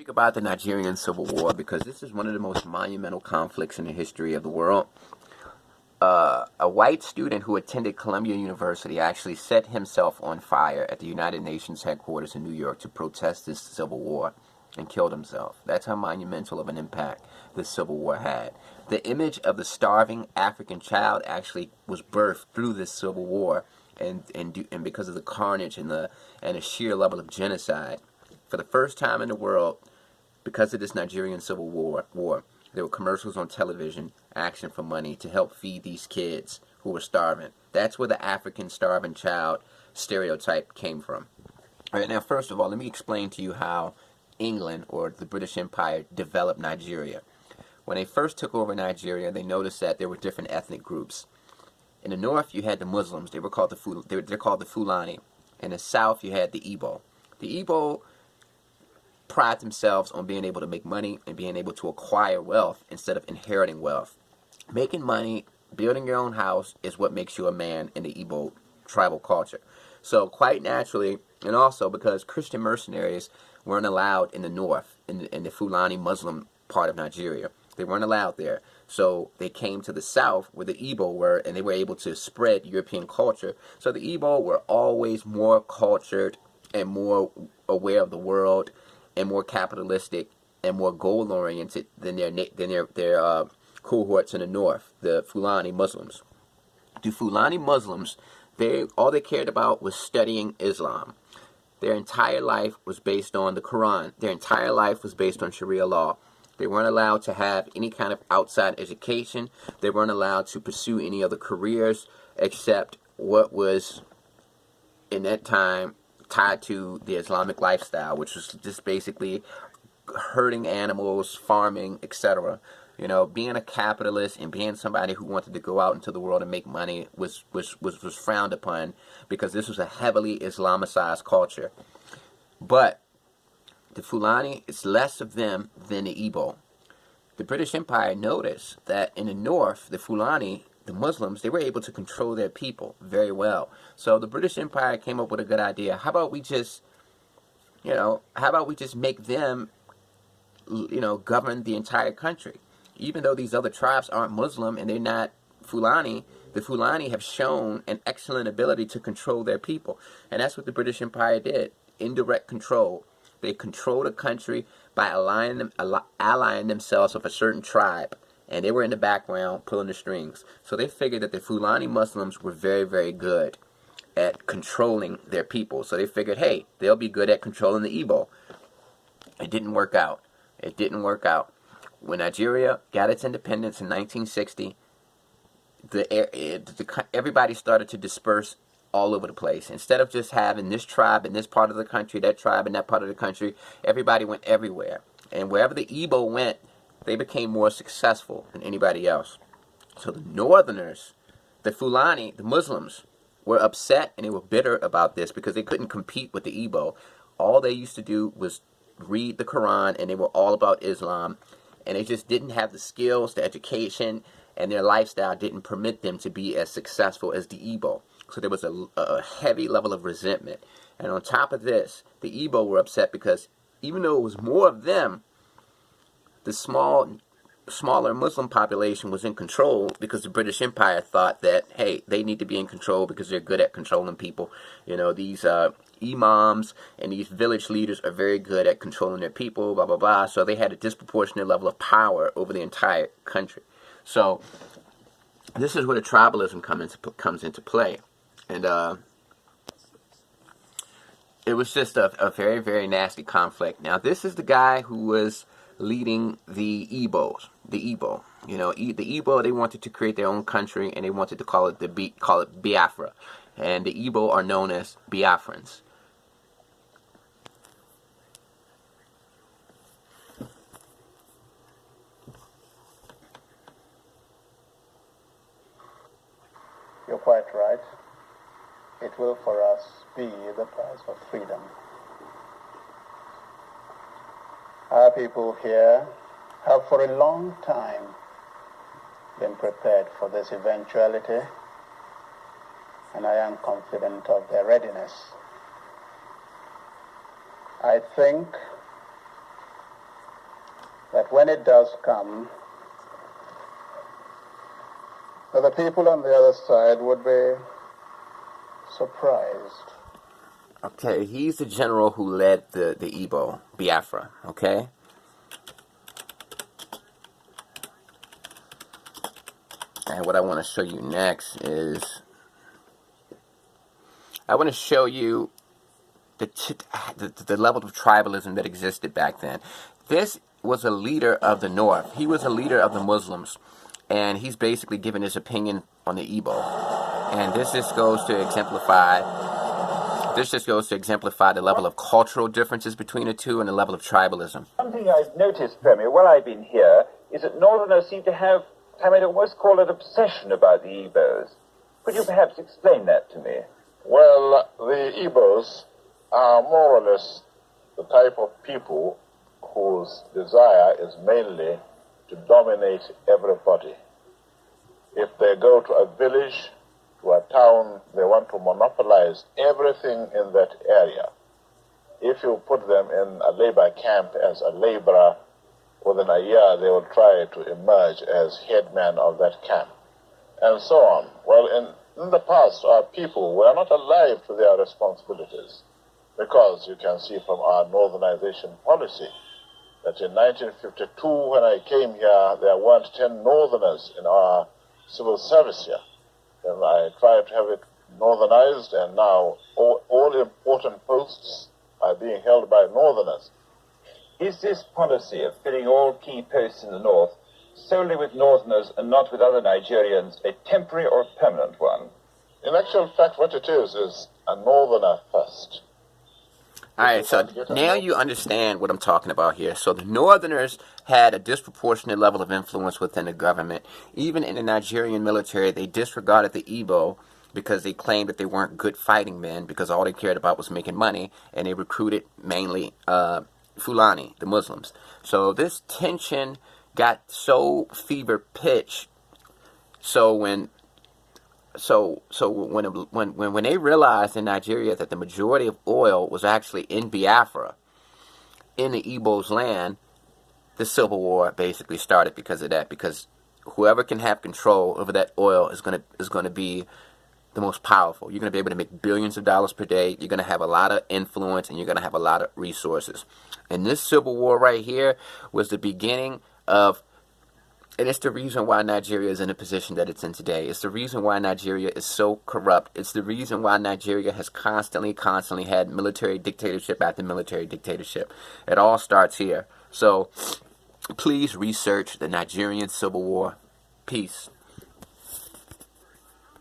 speak about the Nigerian Civil War because this is one of the most monumental conflicts in the history of the world. A white student who attended Columbia University actually set himself on fire at the United Nations headquarters in New York to protest this civil war and killed himself. That's how monumental of an impact the Civil War had. The image of the starving African child actually was birthed through this Civil War, and because of the carnage and the sheer level of genocide. For the first time in the world, because of this Nigerian Civil War, there were commercials on television asking for money to help feed these kids who were starving. That's where the African starving child stereotype came from. All right, now, first of all, let me explain to you how England, or the British Empire, developed Nigeria. When they first took over Nigeria, they noticed that there were different ethnic groups. In the north, you had the Muslims. They're called the Fulani. In the south, you had the Igbo. The Igbo pride themselves on being able to make money and being able to acquire wealth instead of inheriting wealth. Making money, building your own house is what makes you a man in the Igbo tribal culture. So quite naturally, and also because Christian mercenaries weren't allowed in the north, in the Fulani Muslim part of Nigeria. They weren't allowed there. So they came to the south where the Igbo were, and they were able to spread European culture. So the Igbo were always more cultured and more aware of the world and more capitalistic and more goal-oriented than their cohorts in the north, the Fulani Muslims. The Fulani Muslims, all they cared about was studying Islam. Their entire life was based on the Quran. Their entire life was based on Sharia law. They weren't allowed to have any kind of outside education. They weren't allowed to pursue any other careers except what was, in that time, tied to the Islamic lifestyle, which was just basically herding animals, farming, etc. You know, being a capitalist and being somebody who wanted to go out into the world and make money was frowned upon because this was a heavily Islamicized culture. But the Fulani, it's less of them than the Igbo. The British Empire noticed that in the north, the Fulani, the Muslims, they were able to control their people very well. So the British Empire came up with a good idea. How about we just make them, govern the entire country? Even though these other tribes aren't Muslim and they're not Fulani, the Fulani have shown an excellent ability to control their people. And that's what the British Empire did. Indirect control. They controlled a country by allying themselves with a certain tribe. And they were in the background pulling the strings. So they figured that the Fulani Muslims were very, very good at controlling their people. So they figured, hey, they'll be good at controlling the Igbo. It didn't work out. When Nigeria got its independence in 1960, everybody started to disperse all over the place. Instead of just having this tribe in this part of the country, that tribe in that part of the country, everybody went everywhere. And wherever the Igbo went, they became more successful than anybody else. So the Northerners, the Fulani, the Muslims, were upset and they were bitter about this because they couldn't compete with the Igbo. All they used to do was read the Quran, and they were all about Islam. And they just didn't have the skills, the education, and their lifestyle didn't permit them to be as successful as the Igbo. So there was a heavy level of resentment. And on top of this, the Igbo were upset because even though it was more of them, the smaller Muslim population was in control because the British Empire thought that, hey, they need to be in control because they're good at controlling people. You know, these imams and these village leaders are very good at controlling their people, blah, blah, blah. So they had a disproportionate level of power over the entire country. So this is where the tribalism comes into play. And it was just a very, very nasty conflict. Now, this is the guy who was leading the Igbos. The Igbo, the Igbo, they wanted to create their own country, and they wanted to call it Biafra. And the Igbo are known as Biafrans. You're quite right. It will for us be the price for freedom. Our people here have for a long time been prepared for this eventuality, and I am confident of their readiness. I think that when it does come, that the people on the other side would be surprised. Okay, he's the general who led the Igbo, Biafra, okay? And what I want to show you next is, I want to show you the level of tribalism that existed back then. This was a leader of the North. He was a leader of the Muslims. And he's basically giving his opinion on the Igbo. And this just goes to exemplify the level of cultural differences between the two and the level of tribalism. One thing I've noticed, Premier, while I've been here, is that Northerners seem to have, I might almost call it, obsession about the Igbos. Could you perhaps explain that to me? Well, the Igbos are more or less the type of people whose desire is mainly to dominate everybody. If they go to a village, to a town, they want to monopolize everything in that area. If you put them in a labor camp as a laborer, within a year they will try to emerge as headman of that camp, and so on. Well, in the past, our people were not alive to their responsibilities, because you can see from our northernization policy that in 1952, when I came here, there weren't 10 northerners in our civil service here. And I tried to have it northernized, and now all important posts are being held by northerners. Is this policy of filling all key posts in the North solely with Northerners and not with other Nigerians a temporary or a permanent one? In actual fact, what it is a northerner first. All right, so now you understand what I'm talking about here. So the Northerners had a disproportionate level of influence within the government. Even in the Nigerian military, they disregarded the Igbo because they claimed that they weren't good fighting men because all they cared about was making money, and they recruited mainly Fulani, the Muslims. So this tension got so fever pitch. So when they realized in Nigeria that the majority of oil was actually in Biafra, in the Igbo's land, the Civil War basically started because of that. Because whoever can have control over that oil is gonna be the most powerful. You're gonna be able to make billions of dollars per day. You're gonna have a lot of influence, and you're gonna have a lot of resources. And this Civil War right here was the beginning of. And it's the reason why Nigeria is in the position that it's in today. It's the reason why Nigeria is so corrupt. It's the reason why Nigeria has constantly had military dictatorship after military dictatorship. It all starts here. So please research the Nigerian Civil War. Peace.